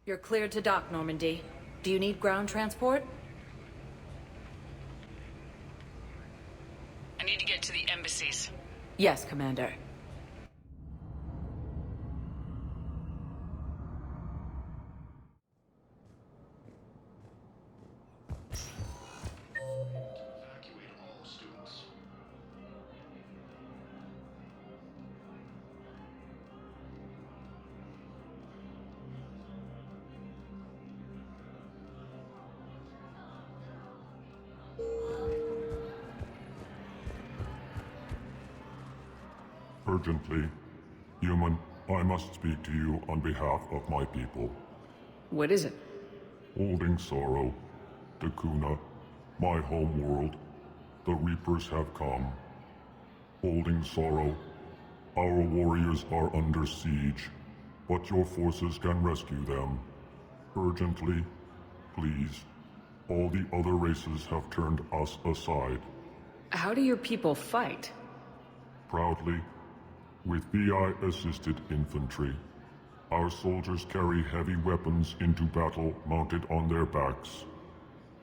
You're cleared to dock, Normandy. Do you need ground transport? I need to get to the embassies. Yes, Commander. Evacuate all students. Urgently. Human, I must speak to you on behalf of my people. What is it? Holding sorrow. Dakuna, my home world. The Reapers have come. Holding sorrow. Our warriors are under siege, but your forces can rescue them. Urgently, please. All the other races have turned us aside. How do your people fight? Proudly, with BI-assisted infantry. Our soldiers carry heavy weapons into battle mounted on their backs.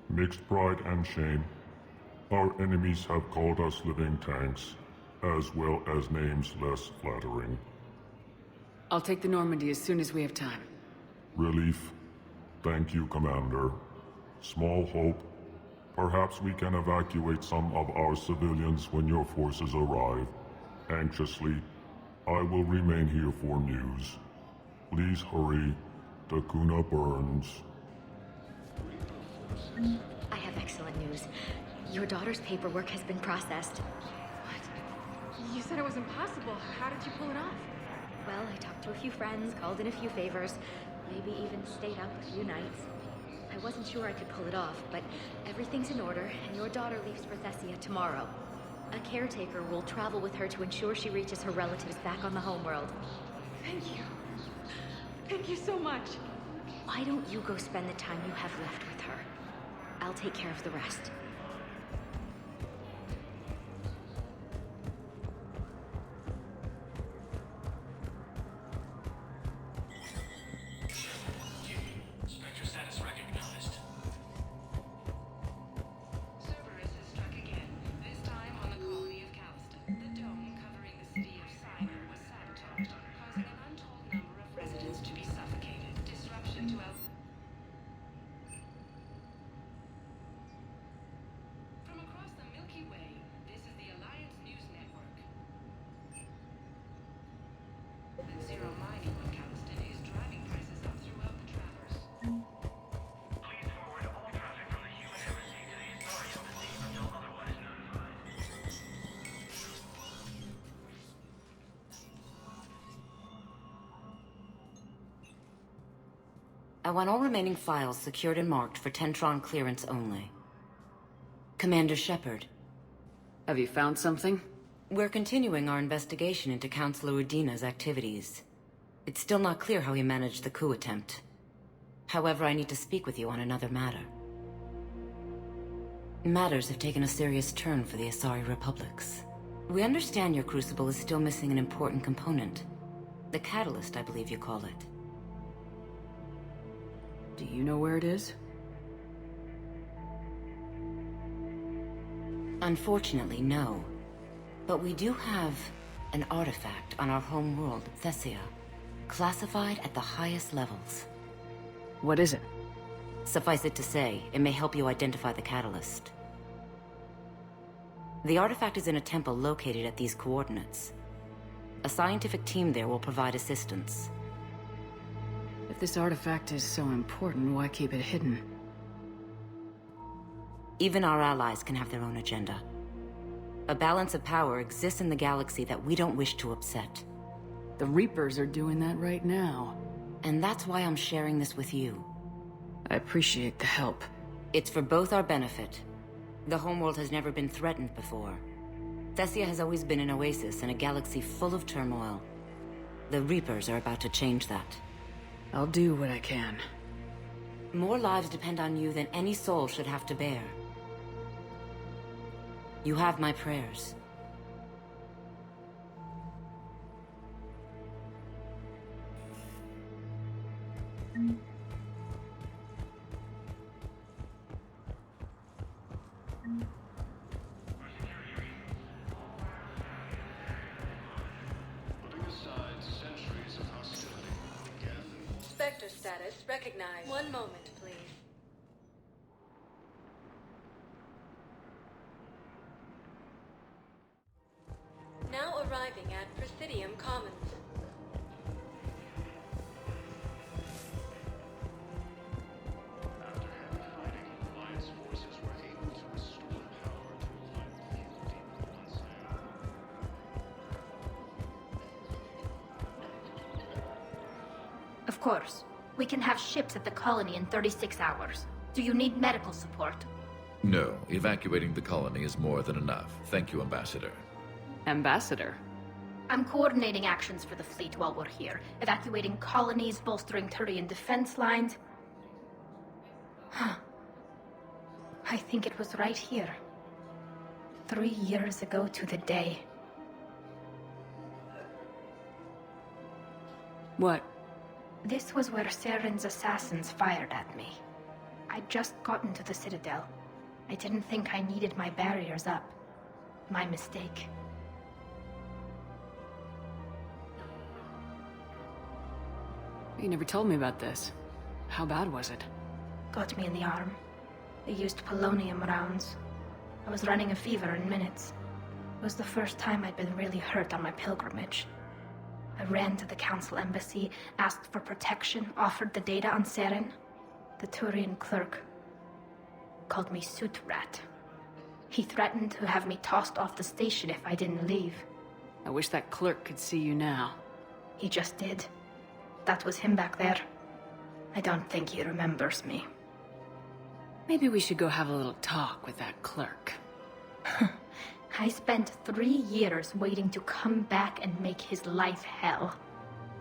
Mixed pride and shame, our enemies have called us living tanks, as well as names less flattering. I'll take the Normandy as soon as we have time. Relief. Thank you, Commander. Small hope. Perhaps we can evacuate some of our civilians when your forces arrive. Anxiously, I will remain here for news. Please hurry. Dakuna burns. I have excellent news. Your daughter's paperwork has been processed. What? You said it was impossible. How did you pull it off? Well, I talked to a few friends, called in a few favors, maybe even stayed up a few nights. I wasn't sure I could pull it off, but everything's in order, and your daughter leaves for Thessia tomorrow. A caretaker will travel with her to ensure she reaches her relatives back on the homeworld. Thank you. Thank you so much. Why don't you go spend the time you have left with her? I'll take care of the rest. Spectre status recognized. Cerberus has struck again, this time on the colony of Calliston. The dome covering the city of Cyber was sabotaged, causing an untold number of residents to be suffocated. Disruption to our... From across the Milky Way, this is the Alliance News Network. The zero mining on Calliston is driving prices up throughout the Traverse. Please forward all traffic from the human embassy to the Asari embassy until otherwise notified. I want all remaining files secured and marked for Tentron clearance only. Commander Shepard, Have you found something? we're continuing our investigation into Councilor Udina's activities. It's still not clear how he managed the coup attempt. However, I need to speak with you on another matter. Matters have taken a serious turn for the Asari Republics. We understand your crucible is still missing an important component. The catalyst, I believe you call it. Do you know where it is? Unfortunately, no. But we do have an artifact on our home world, Thessia, classified at the highest levels. What is it? Suffice it to say, it may help you identify the catalyst. The artifact is in a temple located at these coordinates. A scientific team there will provide assistance. If this artifact is so important, why keep it hidden? Even our allies can have their own agenda. A balance of power exists in the galaxy that we don't wish to upset. The Reapers are doing that right now. And that's why I'm sharing this with you. I appreciate the help. It's for both our benefit. The homeworld has never been threatened before. Thessia has always been an oasis in a galaxy full of turmoil. The Reapers are about to change that. I'll do what I can. More lives depend on you than any soul should have to bear. You have my prayers. status recognized. One moment, please. Now arriving at Presidium Commons. After heavy fighting, Alliance forces were able to restore power to a few people once again. Of course. We can have ships at the colony in 36 hours. Do you need medical support? No, evacuating the colony is more than enough. Thank you, Ambassador. Ambassador? I'm coordinating actions for the fleet while we're here. Evacuating colonies, bolstering Turian defense lines. Huh. I think it was right here. 3 years ago to the day. What? This was where Saren's assassins fired at me. I'd just gotten to the Citadel. I didn't think I needed my barriers up. My mistake. You never told me about this. How bad was it? Got me in the arm. They used polonium rounds. I was running a fever in minutes. It was the first time I'd been really hurt on my pilgrimage. I ran to the Council embassy, asked for protection, offered the data on Seren. The Turian clerk called me Soot Rat. He threatened to have me tossed off the station if I didn't leave. I wish that clerk could see you now. He just did. That was him back there. I don't think he remembers me. Maybe we should go have a little talk with that clerk. I spent 3 years waiting to come back and make his life hell.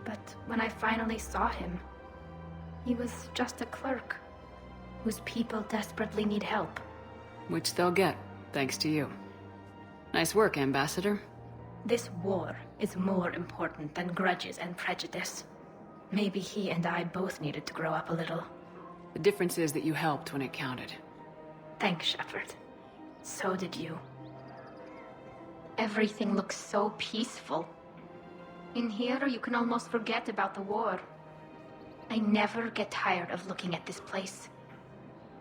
But when I finally saw him, he was just a clerk whose people desperately need help. Which they'll get, thanks to you. Nice work, Ambassador. This war is more important than grudges and prejudice. Maybe he and I both needed to grow up a little. The difference is that you helped when it counted. Thanks, Shepard. So did you. Everything looks so peaceful. In here, you can almost forget about the war. I never get tired of looking at this place.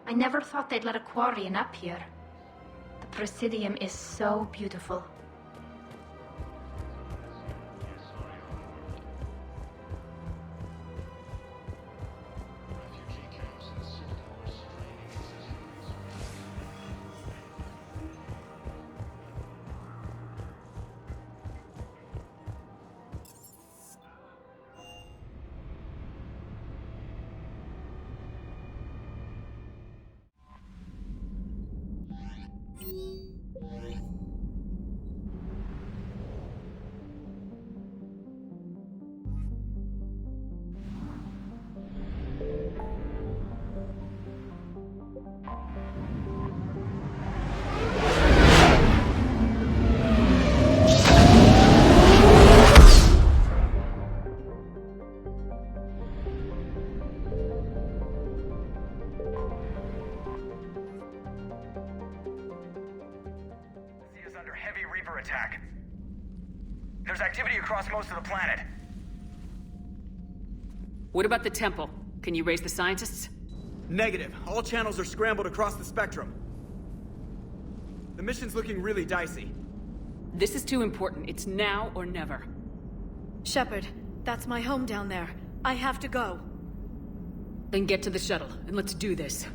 I never thought they'd let a Quarian up here. The Presidium is so beautiful. Refugee camps in the Citadel are straining citizens. Is under heavy Reaper attack. There's activity across most of the planet. What about the temple? Can you raise the scientists? Negative. All channels are scrambled across the spectrum. The mission's looking really dicey. This is too important. It's now or never. Shepard, that's my home down there. I have to go. Then get to the shuttle, and let's do this.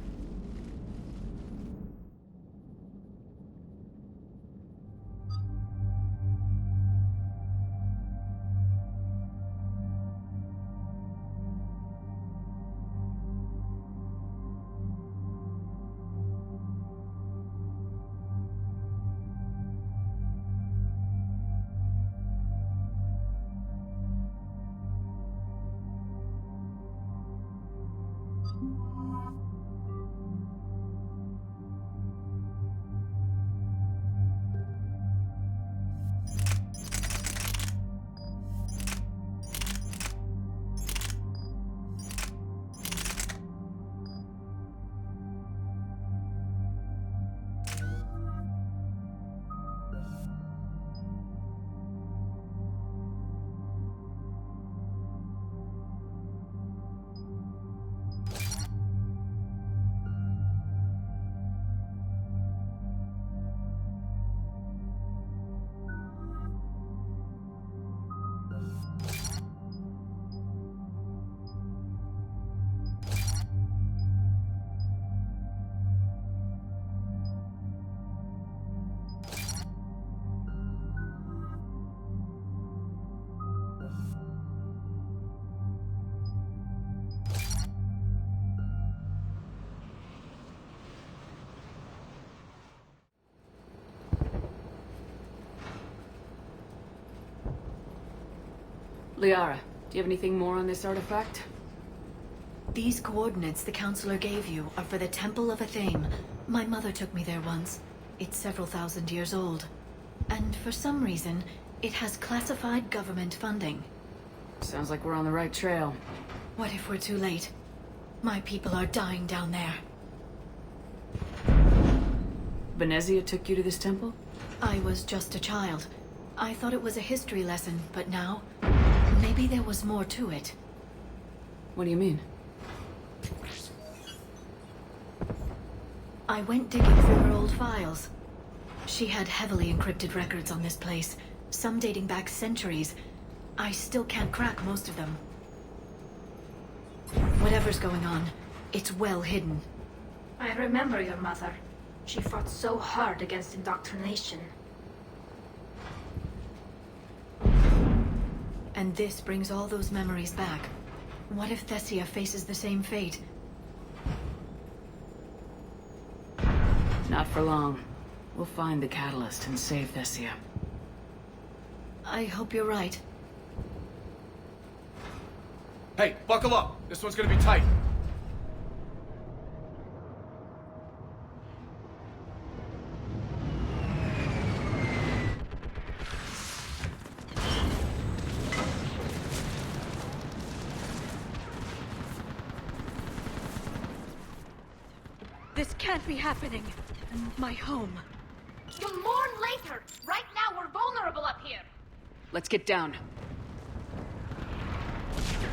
Liara, do you have anything more on this artifact? These coordinates the Counselor gave you are for the Temple of Athame. My mother took me there once. It's several thousand years old. And for some reason, it has classified government funding. Sounds like we're on the right trail. What if we're too late? My people are dying down there. Venezia took you to this temple? I was just a child. I thought it was a history lesson, but now, maybe there was more to it. What do you mean? I went digging through her old files. She had heavily encrypted records on this place, some dating back centuries. I still can't crack most of them. Whatever's going on, it's well hidden. I remember your mother. She fought so hard against indoctrination. And this brings all those memories back. What if Thessia faces the same fate? Not for long. We'll find the catalyst and save Thessia. I hope you're right. Hey, buckle up! This one's gonna be tight. This can't be happening. My home. You'll mourn later! Right now, we're vulnerable up here! Let's get down.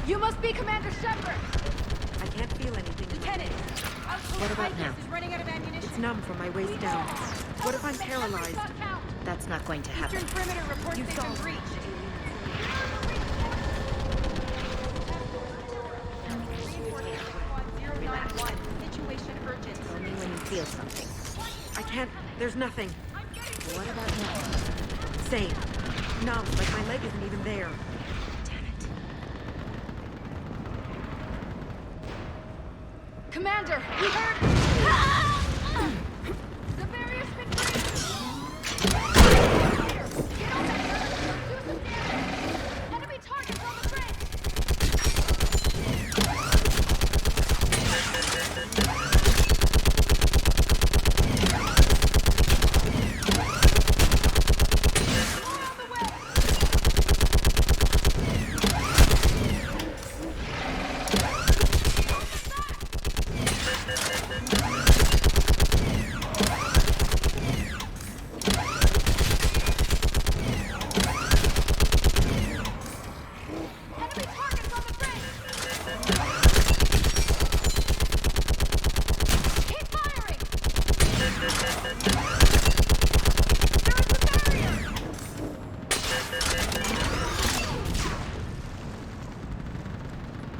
You must be Commander Shepard! I can't feel anything. Lieutenant! What about now? Is running out of ammunition. It's numb from my waist down. What if I'm paralyzed? That's not going to happen. Eastern perimeter reports they've been breached. Situation urgent. Tell me when you feel something. I can't. There's nothing. What about now? Same. Numb, like my leg isn't even there. Commander, we heard... The barrier's been breached! Get on that barrier! Do some damage! Enemy targets on the bridge!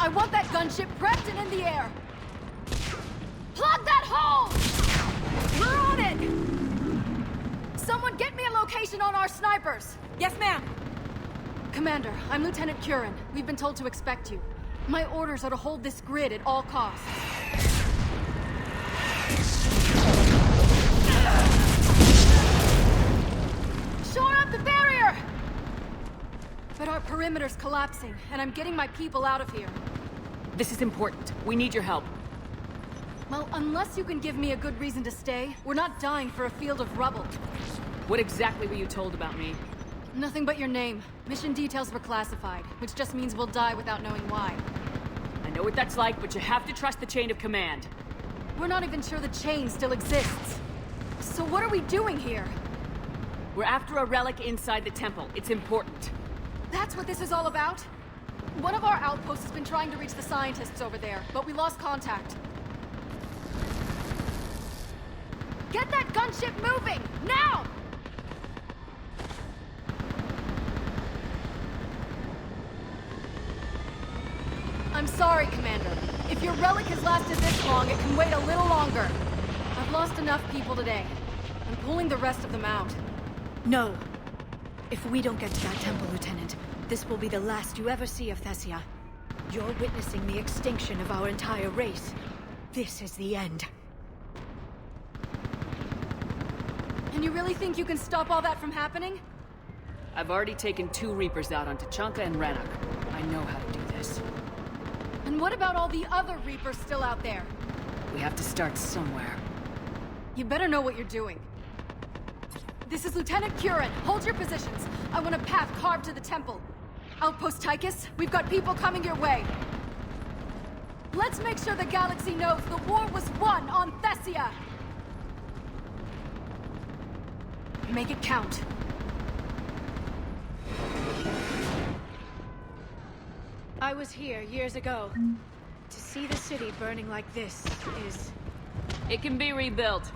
I want that gunship prepped and in the air! Plug that hole! We're on it! Someone get me a location on our snipers! Yes, ma'am! Commander, I'm Lieutenant Curran. We've been told to expect you. My orders are to hold this grid at all costs. Shore up the barrier! But our perimeter's collapsing, and I'm getting my people out of here. This is important. We need your help. Well, unless you can give me a good reason to stay, we're not dying for a field of rubble. What exactly were you told about me? Nothing but your name. Mission details were classified, which just means we'll die without knowing why. I know what that's like, but you have to trust the chain of command. We're not even sure the chain still exists. So what are we doing here? We're after a relic inside the temple. It's important. That's what this is all about? One of our outposts has been trying to reach the scientists over there, but we lost contact. Get that gunship moving! Now! I'm sorry, Commander. If your relic has lasted this long, it can wait a little longer. I've lost enough people today. I'm pulling the rest of them out. No. If we don't get to that temple, Lieutenant, this will be the last you ever see of Thessia. You're witnessing the extinction of our entire race. This is the end. And you really think you can stop all that from happening? I've already taken 2 Reapers out on Tachanka and Rannoch. I know how to do this. And what about all the other Reapers still out there? We have to start somewhere. You better know what you're doing. This is Lieutenant Curran. Hold your positions. I want a path carved to the temple. Outpost Tychus, we've got people coming your way. Let's make sure the galaxy knows the war was won on Thessia! Make it count. I was here years ago. To see the city burning like this is... It can be rebuilt.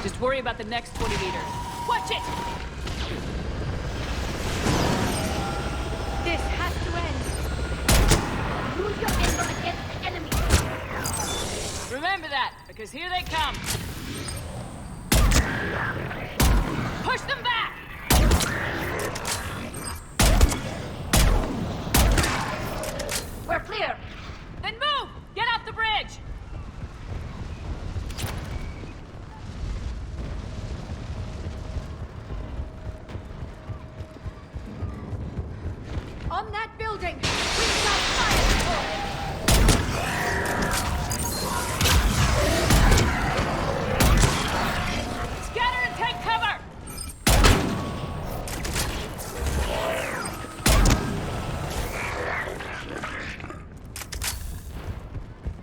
Just worry about the next 20 meters. Watch it! This has to end. Use your anger against the enemy. Remember that, because here they come. Push them back! We're clear. Then move! Get off the bridge! On that building! We've got fire! Scatter and take cover!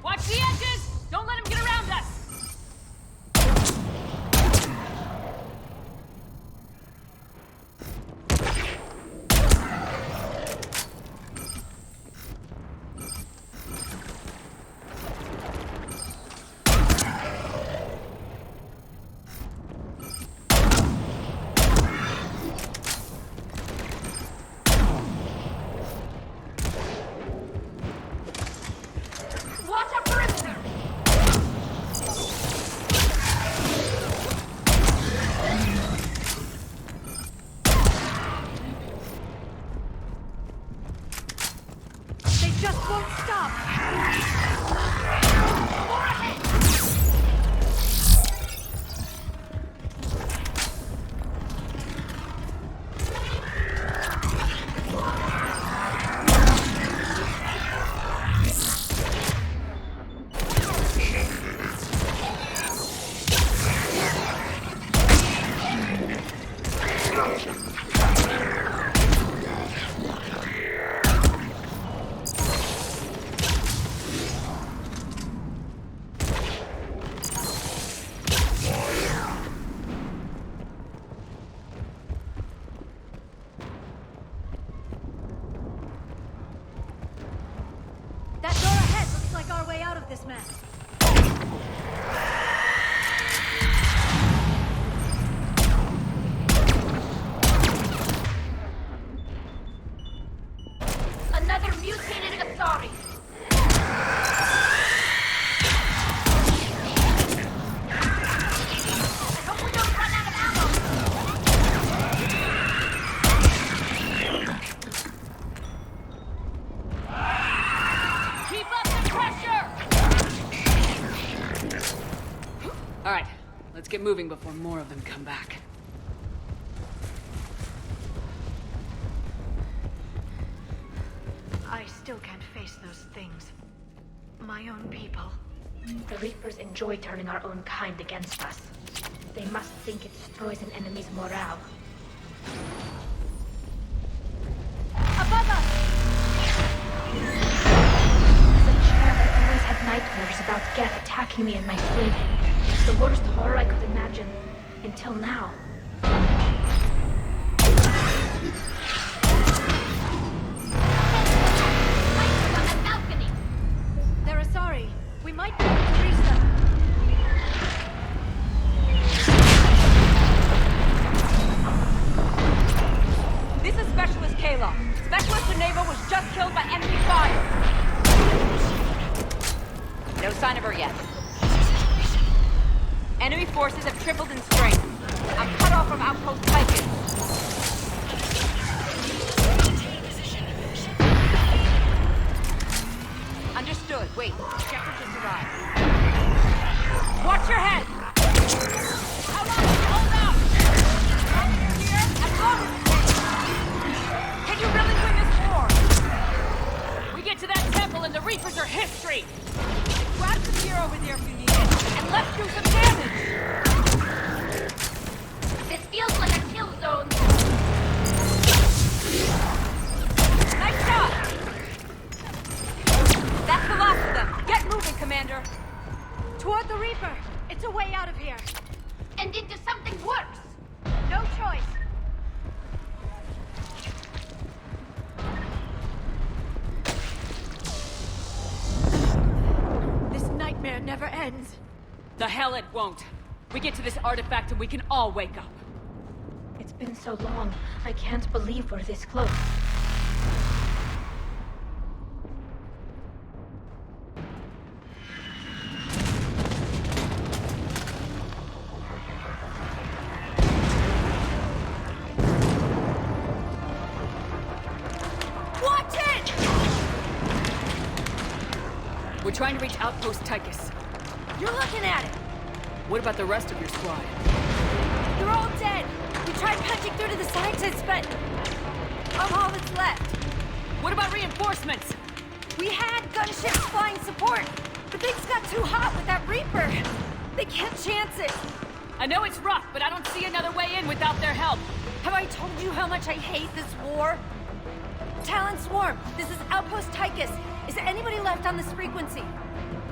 Watch the edges! Don't let them get around us! Watch our perimeter! They just won't stop. That door ahead looks like our way out of this mess. Another mutated Asari! I hope we don't run out of ammo! Keep up the pressure! All right, let's get moving before more of them come back. I still can't face those things. My own people. The Reapers enjoy turning our own kind against us. They must think it destroys an enemy's morale. Above us! As a child, I always had nightmares about Geth attacking me in my sleep. It's the worst horror I could imagine. Until now. On that balcony! They're Asari. We might be able to reach them. This is Specialist Kayla. Specialist Geneva was just killed by enemy fire. No sign of her yet. Enemy forces have tripled in strength. I'm cut off from Outpost Tychus. Understood. Wait. Shepard just arrived. Watch your head! How long can you hold out? While you're here, as long as it takes. Can you really win this war? hurry! I grabbed some gear over there if you need it, and left you some damage! This feels like a kill zone. Nice shot! That's the last of them. Get moving, Commander. Toward the Reaper. It's a way out of here. And into something worse. No choice. This nightmare never ends. The hell it won't. We get to this artifact and we can all wake up. It's been so long. I can't believe we're this close. Watch it! We're trying to reach Outpost Tychus. You're looking at it. What about the rest of your squad? They're all dead. We tried punching through to the scientists, but I'm all that's left. What about reinforcements? We had gunships flying support, but things got too hot with that Reaper. They can't chance it. I know it's rough, but I don't see another way in without their help. Have I told you how much I hate this war? Talon Swarm, this is Outpost Tychus. Is there anybody left on this frequency?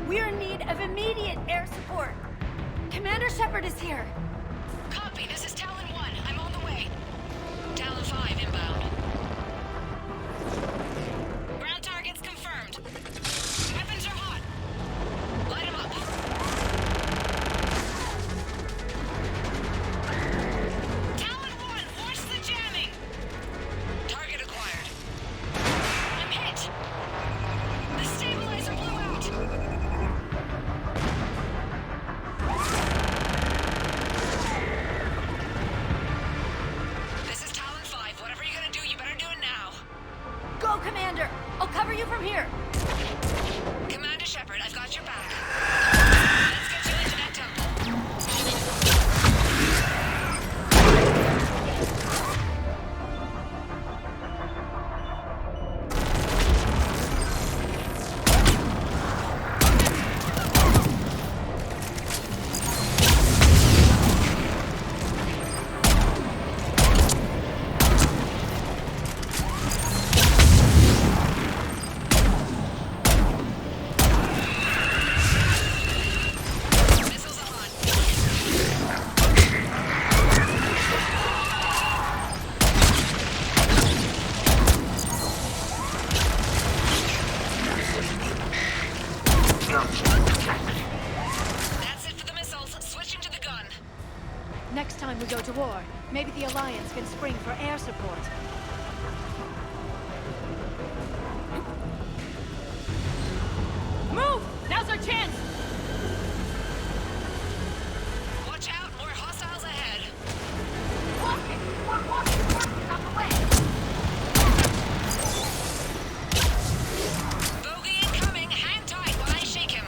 We're in need of immediate air support. Commander Shepard is here. Copy, this is Talon 1. I'm on the way. Talon 5 inbound. Ground targets confirmed. Weapons are hot. Light them up. Talon 1, force the jamming. Target acquired. I'm hit. The stabilizer blew out. This is Talon 5. Whatever you're gonna do, you better do it now. Go, Commander! I'll cover you from here. Commander Shepard, I've got your back. Let's get you into that temple. Missiles are on. That's it for the missiles. Switching to the gun. Next time we go to war, maybe the Alliance can spring for air support. Move! Now's our chance! Watch out, more hostiles ahead. Bogey incoming. Hang tight while I shake him.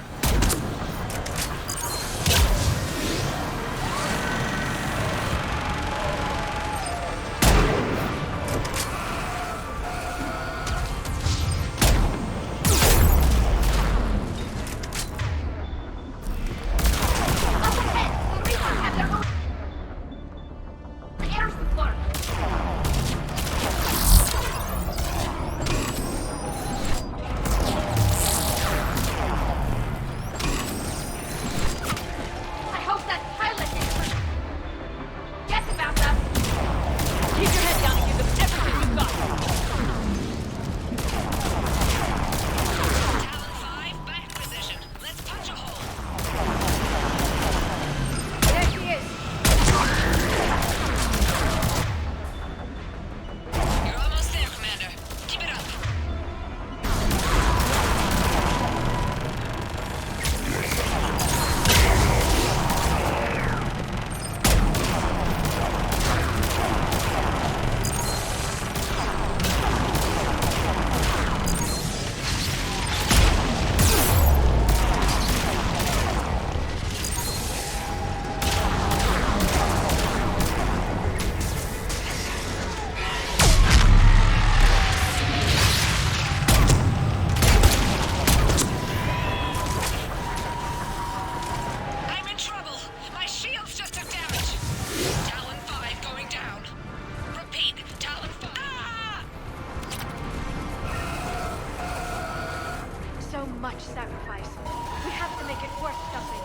to make it worth something.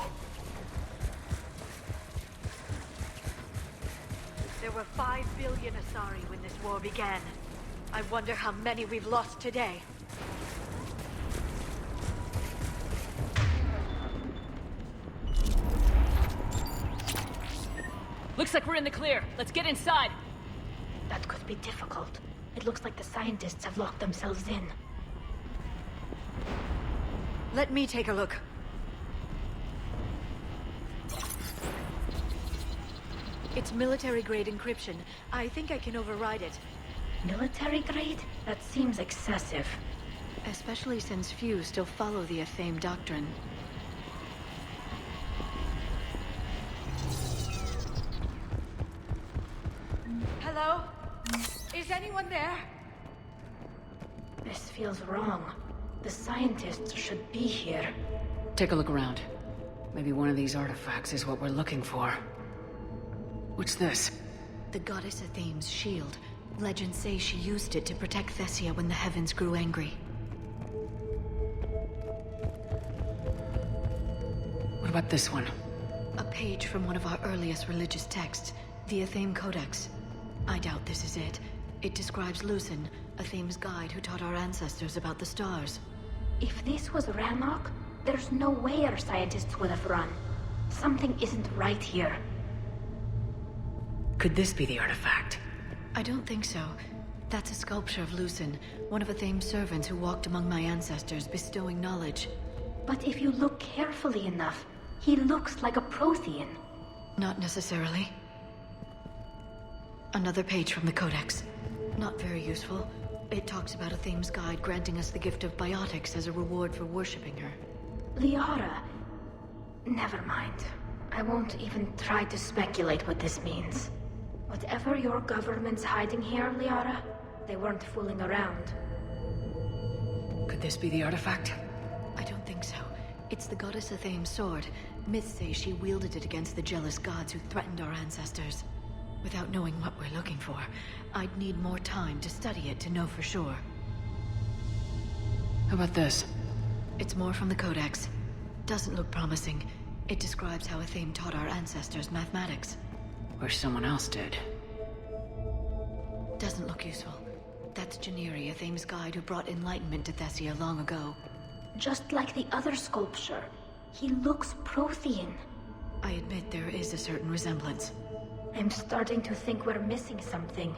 There were 5 billion Asari when this war began. I wonder how many we've lost today. Looks like we're in the clear. Let's get inside. That could be difficult. It looks like the scientists have locked themselves in. Let me take a look. It's military-grade encryption. I think I can override it. Military grade? That seems excessive. Especially since few still follow the Athame doctrine. Hello? Is anyone there? This feels wrong. The scientists should be here. Take a look around. Maybe one of these artifacts is what we're looking for. What's this? The goddess Athame's shield. Legends say she used it to protect Thessia when the heavens grew angry. What about this one? A page from one of our earliest religious texts, the Athame Codex. I doubt this is it. It describes Lucen, Athame's guide who taught our ancestors about the stars. If this was Rannoch, there's no way our scientists would have run. Something isn't right here. Could this be the artifact? I don't think so. That's a sculpture of Lucen, one of Athame's servants who walked among my ancestors, bestowing knowledge. But if you look carefully enough, he looks like a Prothean. Not necessarily. Another page from the Codex. Not very useful. It talks about Athame's guide granting us the gift of biotics as a reward for worshipping her. Liara. Never mind. I won't even try to speculate what this means. Whatever your government's hiding here, Liara, they weren't fooling around. Could this be the artifact? I don't think so. It's the goddess Athame's sword. Myths say she wielded it against the jealous gods who threatened our ancestors. Without knowing what we're looking for, I'd need more time to study it to know for sure. How about this? It's more from the Codex. Doesn't look promising. It describes how Athame taught our ancestors mathematics. Or someone else did. Doesn't look useful. That's Janiri, Athame's guide who brought enlightenment to Thessia long ago. Just like the other sculpture, he looks Prothean. I admit there is a certain resemblance. I'm starting to think we're missing something.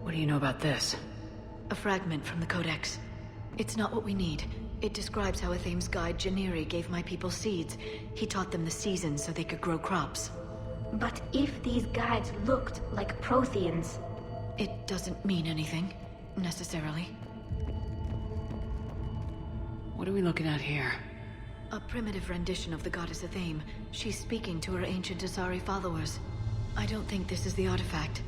What do you know about this? A fragment from the Codex. It's not what we need. It describes how Athame's guide Janiri gave my people seeds. He taught them the seasons so they could grow crops. But if these guides looked like Protheans... It doesn't mean anything, necessarily. What are we looking at here? A primitive rendition of the goddess Athame. She's speaking to her ancient Asari followers. I don't think this is the artifact.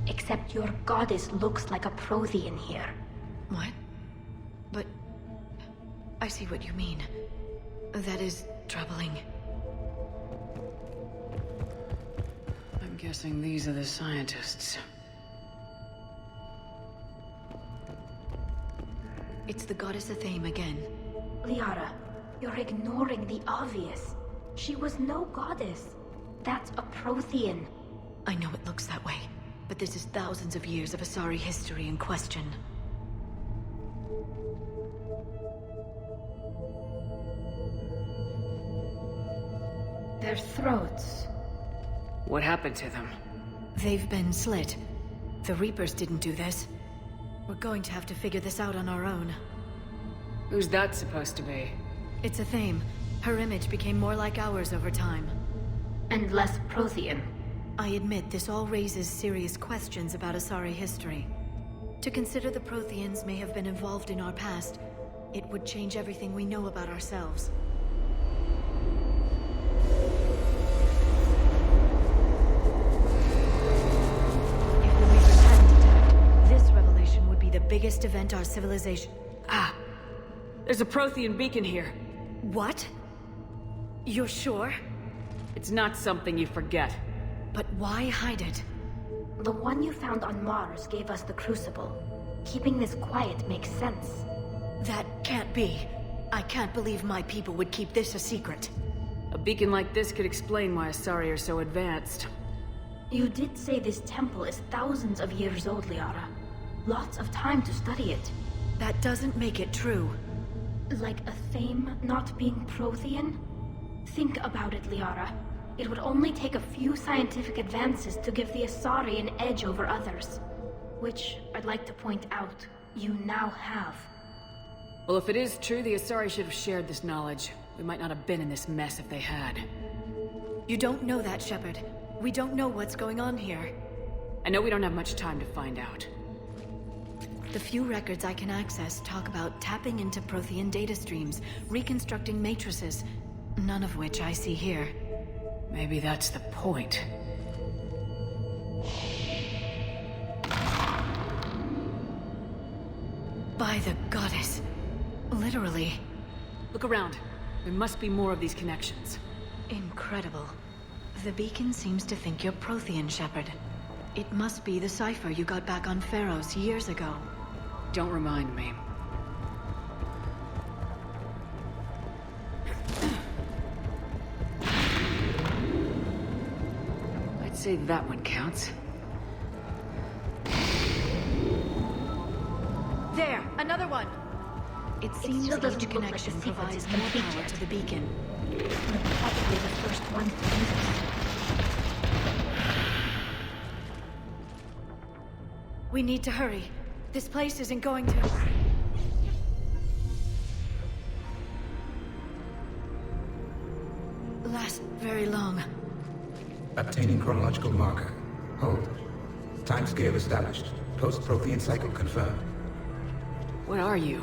Except your goddess looks like a Prothean here. What? But... I see what you mean. That is troubling. I'm guessing these are the scientists. It's the goddess Athame again. Liara, you're ignoring the obvious. She was no goddess. That's a Prothean. I know it looks that way, but this is thousands of years of Asari history in question. Their throats. What happened to them? They've been slit. The Reapers didn't do this. We're going to have to figure this out on our own. Who's that supposed to be? It's Athame. Her image became more like ours over time. And less Prothean. I admit this all raises serious questions about Asari history. To consider the Protheans may have been involved in our past, it would change everything we know about ourselves. If the Reapers hadn't attacked, this revelation would be the biggest event our civilization... Ah! There's a Prothean beacon here. What? You're sure? It's not something you forget. But why hide it? The one you found on Mars gave us the Crucible. Keeping this quiet makes sense. That can't be. I can't believe my people would keep this a secret. A beacon like this could explain why Asari are so advanced. You did say this temple is thousands of years old, Liara. Lots of time to study it. That doesn't make it true. Like a Thame not being Prothean? Think about it, Liara. It would only take a few scientific advances to give the Asari an edge over others. Which, I'd like to point out, you now have. Well, if it is true, the Asari should have shared this knowledge. We might not have been in this mess if they had. You don't know that, Shepard. We don't know what's going on here. I know we don't have much time to find out. The few records I can access talk about tapping into Prothean data streams, reconstructing matrices, none of which I see here. Maybe that's the point. By the goddess. Literally. Look around. There must be more of these connections. Incredible. The beacon seems to think you're Prothean, Shepard. It must be the cipher you got back on Pharos years ago. Don't remind me. I'd say that one counts. There! Another one! It seems still doesn't each look like the connection sequence provides is more complete power yet. to the beacon. Probably the first one to use it. We need to hurry. This place isn't going to... last very long. Obtaining chronological marker. Hold. Timescale established. Post-Prothean cycle confirmed. What are you?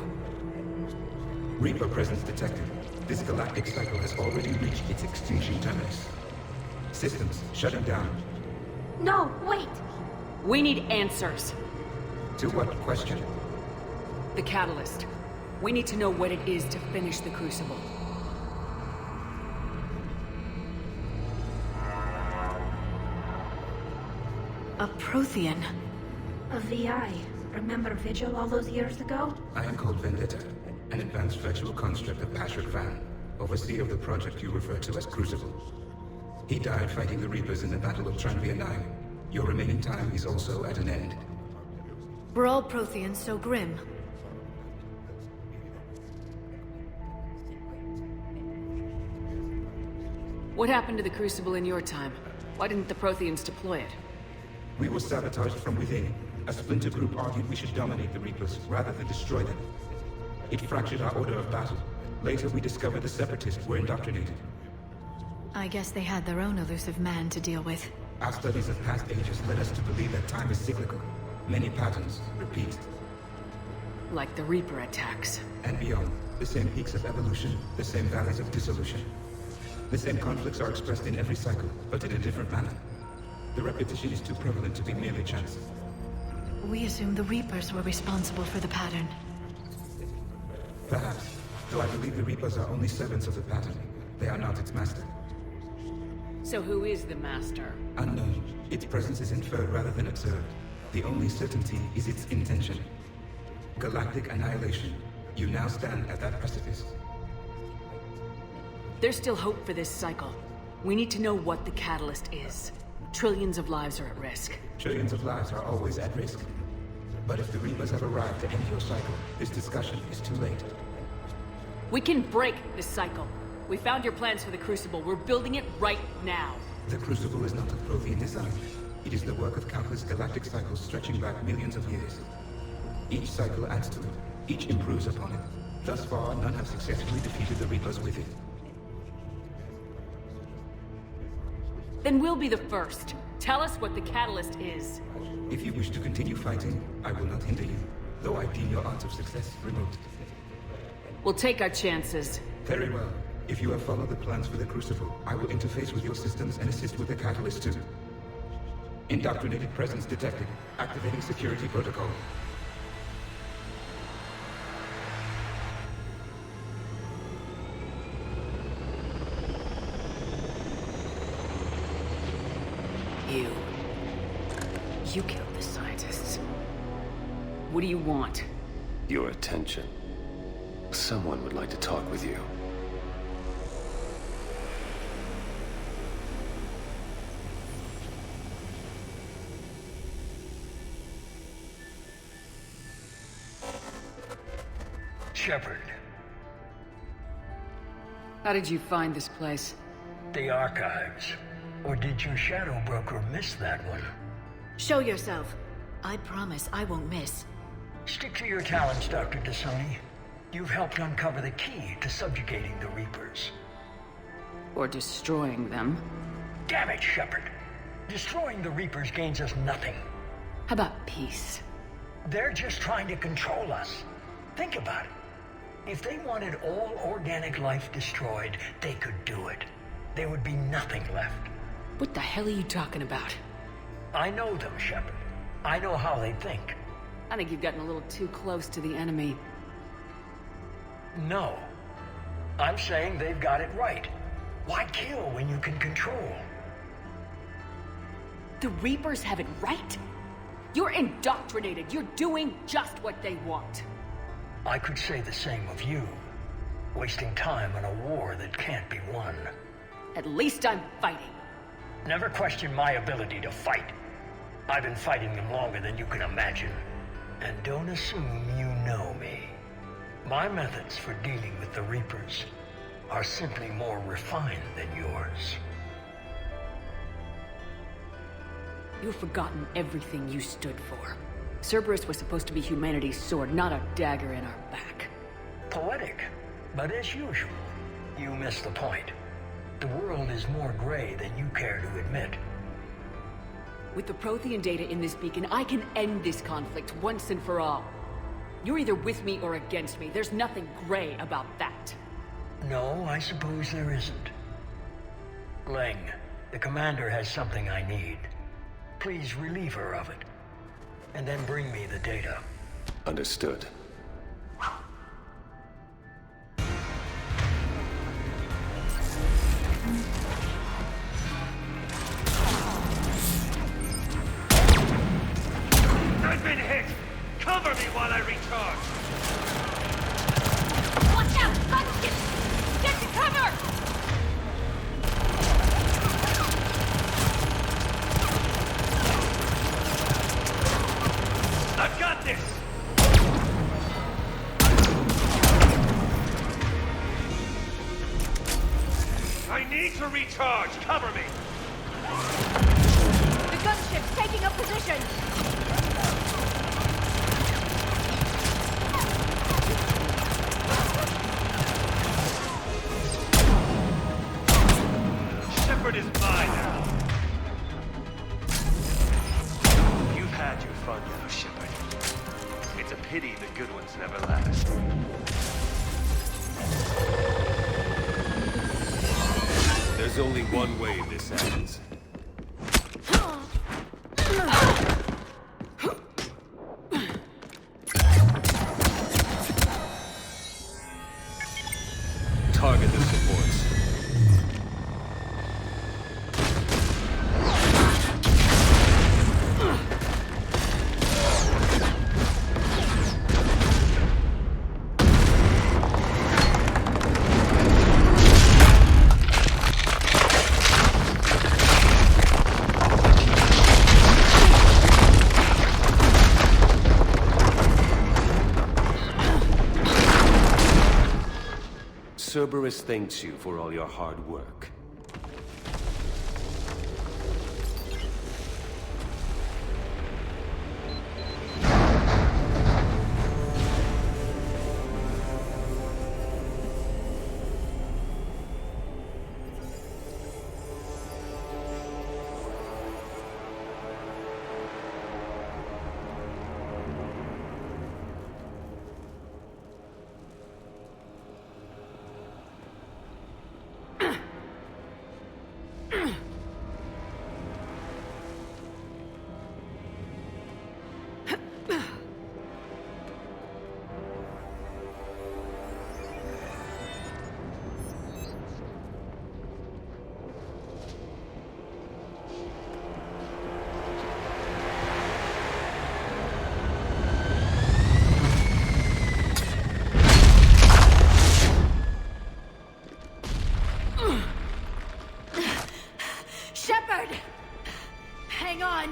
Reaper presence detected. This galactic cycle has already reached its extinction terminus. Systems shutting down. No, wait! We need answers. To what question? The catalyst. We need to know what it is to finish the Crucible. A Prothean. A VI. Remember Vigil all those years ago? I am called Vendetta, an advanced virtual construct of Patrick Van, overseer of the project you refer to as Crucible. He died fighting the Reapers in the Battle of Tranvia 9. Your remaining time is also at an end. We're all Protheans, so grim. What happened to the Crucible in your time? Why didn't the Protheans deploy it? We were sabotaged from within. A splinter group argued we should dominate the Reapers rather than destroy them. It fractured our order of battle. Later we discovered the Separatists were indoctrinated. I guess they had their own elusive man to deal with. Our studies of past ages led us to believe that time is cyclical. Many patterns repeat. Like the Reaper attacks. And beyond, the same peaks of evolution, the same valleys of dissolution. The same conflicts are expressed in every cycle, but in a different manner. The repetition is too prevalent to be merely chance. We assumed the Reapers were responsible for the pattern. Perhaps, though I believe the Reapers are only servants of the pattern. They are not its master. So who is the Master? Unknown. Its presence is inferred rather than observed. The only certainty is its intention. Galactic annihilation. You now stand at that precipice. There's still hope for this cycle. We need to know what the catalyst is. Trillions of lives are at risk. Trillions of lives are always at risk. But if the Reapers have arrived to end your cycle, this discussion is too late. We can break this cycle. We found your plans for the Crucible. We're building it right now. The Crucible is not of Prothean design. It is the work of countless galactic cycles stretching back millions of years. Each cycle adds to it. Each improves upon it. Thus far, none have successfully defeated the Reapers with it. Then we'll be the first. Tell us what the catalyst is. If you wish to continue fighting, I will not hinder you, though I deem your odds of success remote. We'll take our chances. Very well. If you have followed the plans for the Crucible, I will interface with your systems and assist with the catalyst too. Indoctrinated presence detected. Activating security protocol. You killed the scientists. What do you want? Your attention. Someone would like to talk with you. Shepard. How did you find this place? The archives. Or did your shadow broker miss that one? Show yourself. I promise I won't miss. Stick to your talents, Dr. T'Soni. You've helped uncover the key to subjugating the Reapers. Or destroying them. Damn it, Shepard. Destroying the Reapers gains us nothing. How about peace? They're just trying to control us. Think about it. If they wanted all organic life destroyed, they could do it. There would be nothing left. What the hell are you talking about? I know them, Shepard. I know how they think. I think you've gotten a little too close to the enemy. No. I'm saying they've got it right. Why kill when you can control? The Reapers have it right? You're indoctrinated. You're doing just what they want. I could say the same of you. Wasting time on a war that can't be won. At least I'm fighting. Never question my ability to fight. I've been fighting them longer than you can imagine. And don't assume you know me. My methods for dealing with the Reapers are simply more refined than yours. You've forgotten everything you stood for. Cerberus was supposed to be humanity's sword, not a dagger in our back. Poetic, but as usual, you miss the point. The world is more gray than you care to admit. With the Prothean data in this beacon, I can end this conflict once and for all. You're either with me or against me. There's nothing gray about that. No, I suppose there isn't. Leng, the commander has something I need. Please relieve her of it. And then bring me the data. Understood. I've been hit! Cover me while I recharge! Watch out! Gunship! Get to cover! I've got this! I need to recharge! Cover me! The gunship's taking up position! Shepard is mine now! You've had your fun now, Shepard. It's a pity the good ones never last. There's only one way this ends. Target the supports. Cerberus thanks you for all your hard work.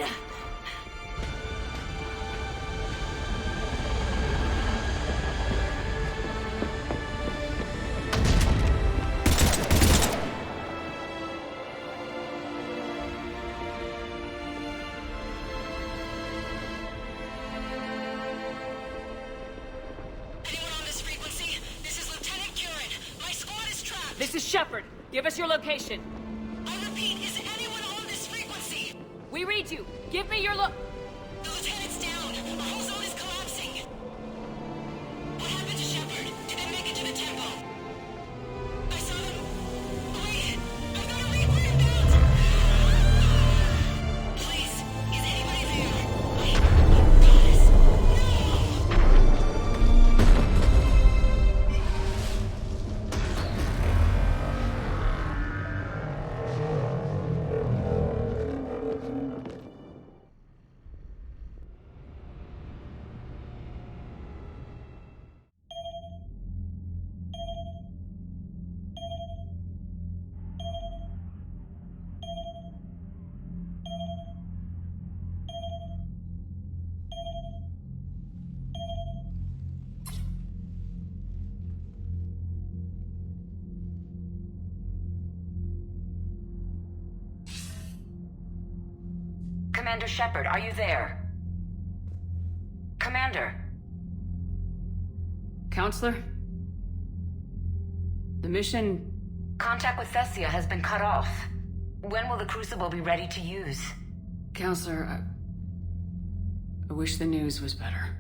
Run! This is Shepard. Give us your location. I repeat, is anyone on this frequency? We read you. Give me your The lieutenant's down. Our whole zone is collapsing. What happened to Shepard? Did they make it to the temple? I saw them. Wait, I've got a Reaper inbound. Please, is anybody there? Goddess, Commander Shepard, are you there? Commander! Counselor? The mission... Contact with Thessia has been cut off. When will the Crucible be ready to use? Counselor, I wish the news was better.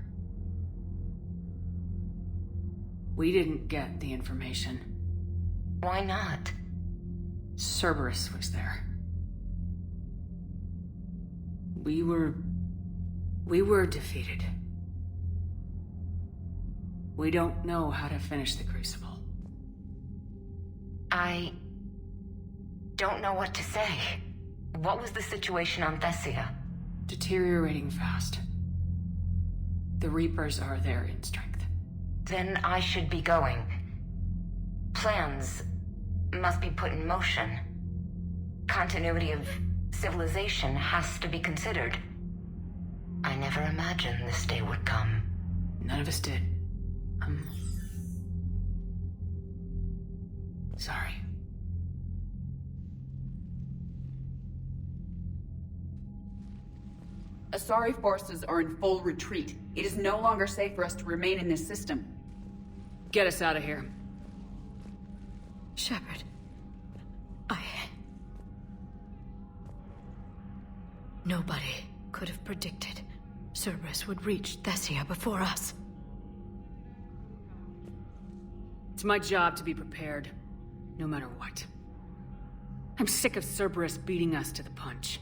We didn't get the information. Why not? Cerberus was there. We were defeated. We don't know how to finish the Crucible. I don't know what to say. What was the situation on Thessia? Deteriorating fast. The Reapers are there in strength. Then I should be going. Plans must be put in motion. Continuity of civilization has to be considered. I never imagined this day would come. None of us did. Sorry. Asari forces are in full retreat. It is no longer safe for us to remain in this system. Get us out of here. Shepard. Nobody could have predicted Cerberus would reach Thessia before us. It's my job to be prepared, no matter what. I'm sick of Cerberus beating us to the punch.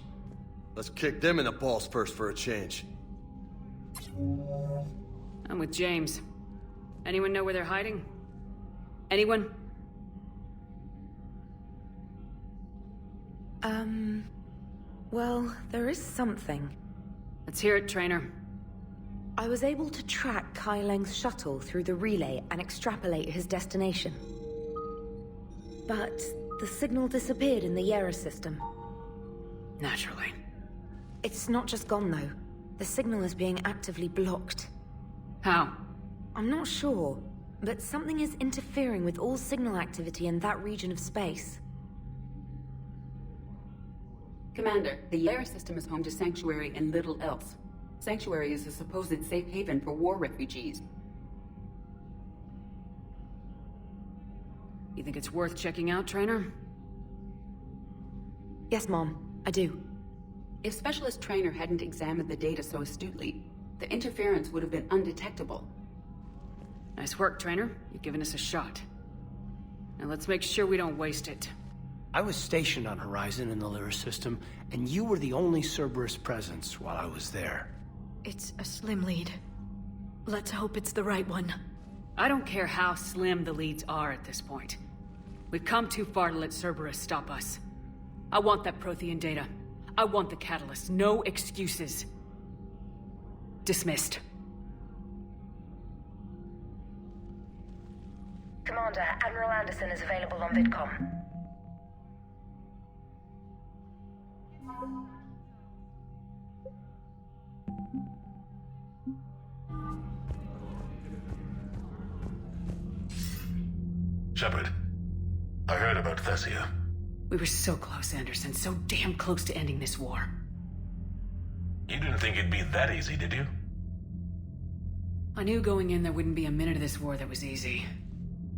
Let's kick them in the balls first for a change. I'm with James. Anyone know where they're hiding? Anyone? Well, there is something. Let's hear it, Trainer. I was able to track Kai Leng's shuttle through the relay and extrapolate his destination. But the signal disappeared in the Yera system. Naturally. It's not just gone, though. The signal is being actively blocked. How? I'm not sure, but something is interfering with all signal activity in that region of space. Commander, the Yera system is home to Sanctuary and little else. Sanctuary is a supposed safe haven for war refugees. You think it's worth checking out, Trainer? Yes, Mom, I do. If Specialist Trainer hadn't examined the data so astutely, the interference would have been undetectable. Nice work, Trainer. You've given us a shot. Now let's make sure we don't waste it. I was stationed on Horizon in the Lyra system, and you were the only Cerberus presence while I was there. It's a slim lead. Let's hope it's the right one. I don't care how slim the leads are at this point. We've come too far to let Cerberus stop us. I want that Prothean data. I want the catalyst. No excuses. Dismissed. Commander, Admiral Anderson is available on VidCom. Shepard, I heard about Thessia. We were so close, Anderson. So damn close to ending this war. You didn't think it'd be that easy, did you? I knew going in there wouldn't be a minute of this war that was easy.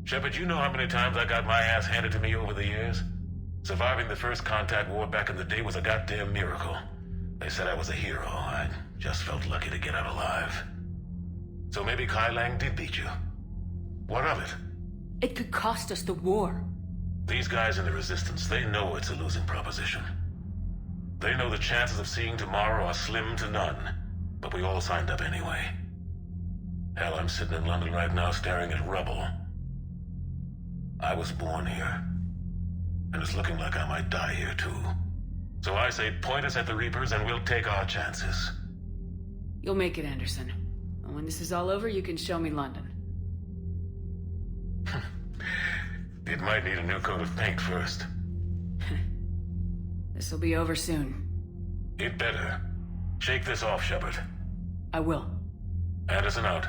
Shepard, you know how many times I got my ass handed to me over the years? Surviving the first contact war back in the day was a goddamn miracle. They said I was a hero. I just felt lucky to get out alive. So maybe Kai Lang did beat you. What of it? It could cost us the war. These guys in the Resistance, they know it's a losing proposition. They know the chances of seeing tomorrow are slim to none. But we all signed up anyway. Hell, I'm sitting in London right now staring at rubble. I was born here. And it's looking like I might die here too. So I say point us at the Reapers and we'll take our chances. You'll make it, Anderson. And when this is all over, you can show me London. It might need a new coat of paint first. This'll be over soon. It better. Shake this off, Shepard. I will. Anderson out.